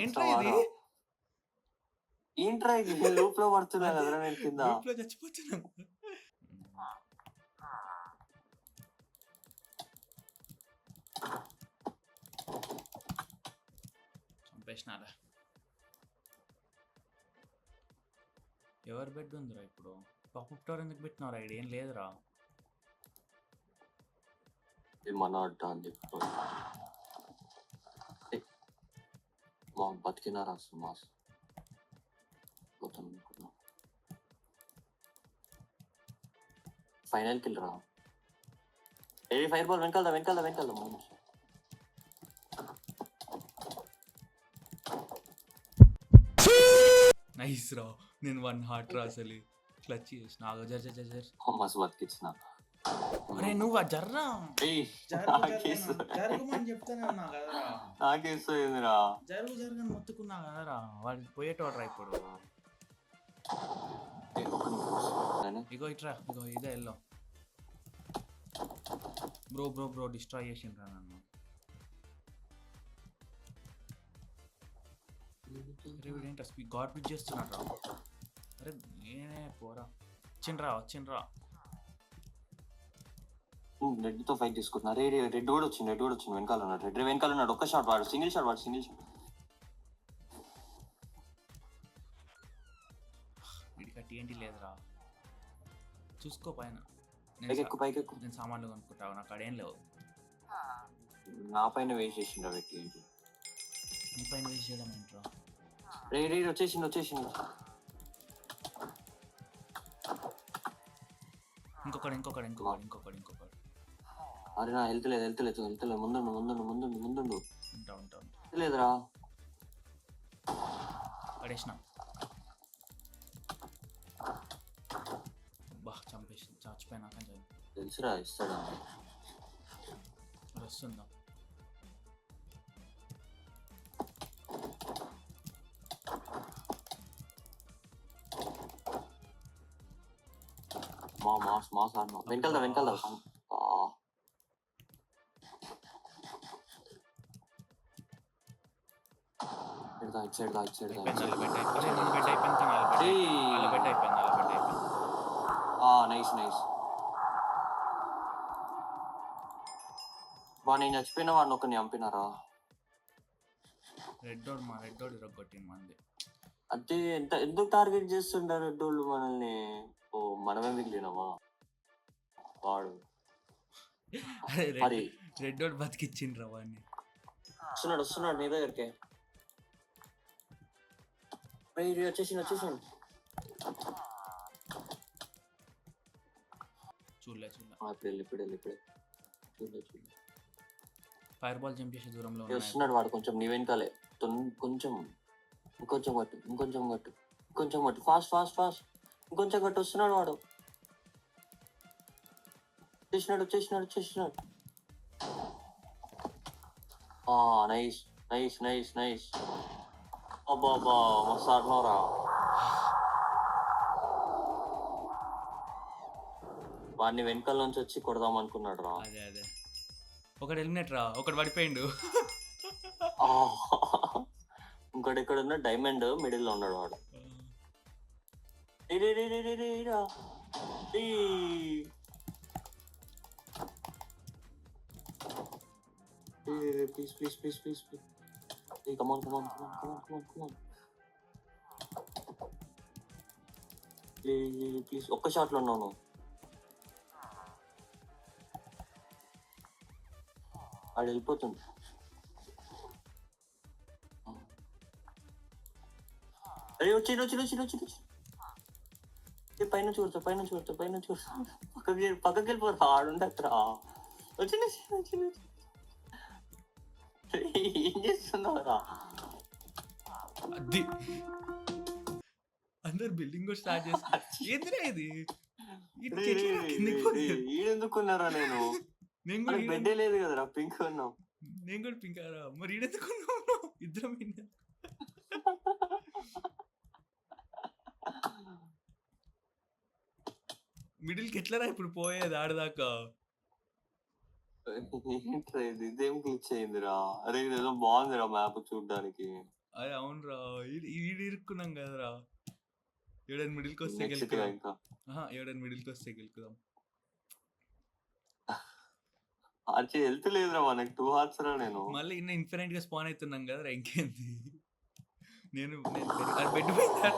ఏంట్రా ఇది? ఏంట్రా ఇది? లూప్‌లో పడుతున్నా అదే కదరా నేను కింద. లూప్‌లో చచ్చిపోతున్నాం. చంపేసినారా? ఎవరి బెడ్ ఉందిరా ఇప్పుడు? పాపప్ టవర్ ఎందుకు పెట్టినావురా? ఈడ ఏం లేదురా. ఇది మన అడ్డ అని చెప్పి. మా బతికినారా సుమాస్. ఫైనల్ కిల్ రా. ఏ ఫైర్ బాల్ వెనకాల. నైస్ రా. నేను 1 హార్ట్ రా అసలు. క్లచ్ చేసిన. ఆగు జర్. మస్తు బతికిచ్చిన. అరే నువ్వు ఆ జర్రా. జరగమని చెప్తానన్నా కదరా. నాకేస్తుందిరా. జరగని మొత్తుకున్నా కదరా. వాడికి పోయేటోడ్రా ఇప్పుడు. ఇగో ఇట్రా. ఇగో ఇదే ఎల్లో. బ్రో డిస్ట్రాయ్ చేసిండ్రా నన్ను. అరే వీడేంటా గాడ్ బ్రిడ్జ్ చేస్తున్నాడు రా. అరే నేనే పోరా. వచ్చిండ్రా. రెడ్ తో ఫైట్ తీసుకుంటున్నా. రెడ్ కూడా వచ్చింది వెనకాల ఉన్నాడు. ఒక్క షాట్ వాడు సింగిల్ షాట్. వీడికి TNT లేదురా. చూసుకో పైన. పైకెక్కు. నేను సామాన్లు కొనుక్కుంటా. నాకు అడేం లేవు. నా పైన వేస్ట్ చేసిండ్రా పెట్టి. నీ పైన వేస్ట్ చేయడం ఏంట్రా? వచ్చేసిండు. ఇంకొకడు. అరే నా హెల్త్ లేదు. ముందుండు. ఉంటా. లేదురా. పడేసిన. బా చచ్చిపోయినా కానీ తెలుసురా ఇస్తాడు. వస్తుందా? మాస్ ఆడను. వెనకాల ఇటు సైడ్ నైస్. నేను చచ్చిపోయిన వాడిని ఒకరిని చంపినారా? రెడ్ డోర్ ఇరగొట్టింది మంది. అంటే ఎందుకు టార్గెట్ చేస్తుంటారు రెడ్ డోర్లు మనల్ని? ఓ మనమే మిగిలినవా? వాడు రెడ్ డోర్ బతికిచ్చిండ్రా వాడిని. వస్తున్నాడు నీ దగ్గరికి. వచ్చేసిండు. చూడలే. ఇప్పుడు ఫైర్ బాల్ జంప్ చేసే దూరంలో వస్తున్నాడు వాడు. కొంచెం నీ వెనకాలే. ఇంకొంచెం కట్టు. ఫాస్ట్. ఇంకొంచెం కట్టు. వస్తున్నాడు వాడు. వచ్చేసినాడు. నైస్. అబ్బా మస్తు ఆడినవరా. వాడిని వెనకాల నుంచి వచ్చి కొడదాం అనుకున్నాడు రా. అదే ఒకడు ఎలిమినేట్ రా. ఒకడు పడిపోయిండు. ఇంకోటి ఎక్కడ ఉన్న డైమండ్ మిడిల్ లో ఉన్నాడు వాడు. ప్లీజ్. Come on. ప్లీజ్ ఒక్క షాట్ లో ఉన్నాను. ఆడు వెళ్ళిపోతుంది. అరే వచ్చి పైన చూడతా. పక్కకి వెళ్ళిపోతా. ఆడుండరా. వచ్చి ఏం చేస్తున్నావురా? అది అందరు బిల్డింగ్ కూడా స్టార్ట్ చేస్తారు. ఏందిరా ఇది? ఈడెందుకున్నారా? నేను బెడ్డే లేదు కదరా. పింక్ ఉన్నాం. నేను కూడా పింక్ రా. మరి ఈడెందుకున్నావు? ఇద్దరం మిడిల్కి ఎట్లరా ఇప్పుడు పోయేది ఆడదాకా? ఇదేం క్లిచ్ అయిందిరా. అరే ఇదేదో బాగుందిరా మ్యాప్ చూడ్డానికి. అరే అవునురా, ఈడు ఇరుక్కున్నాం కదరా. ఎవడైనా మిడిల్కి వస్తే నెక్స్ట్ గెలుకుదాం. ఇంకా ఎవడైనా మిడిల్కి వస్తే గెలుకుదాం. ఆర్చి హెల్త్ లేదురా మనకి 2 హార్ట్స్ రా నేను. మళ్ళీ ఇన్న ఇన్ఫినైట్ గా స్పాన్ అవుతున్నాం కదరా, ఇంకేంది. అది బెడ్ పోయిందా,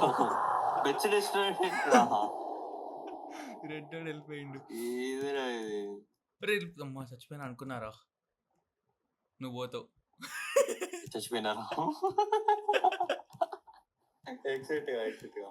బెచ్ రెస్టారెంట్ రా. రెడ్ వాడు వెళ్ళిపోయిండు. ఏదిరా ఇది? అరే అమ్మా చచ్చిపోయినా అనుకున్నారా, నువ్వు పోతావు. చచ్చిపోయినారా? ఎక్సైట్ గా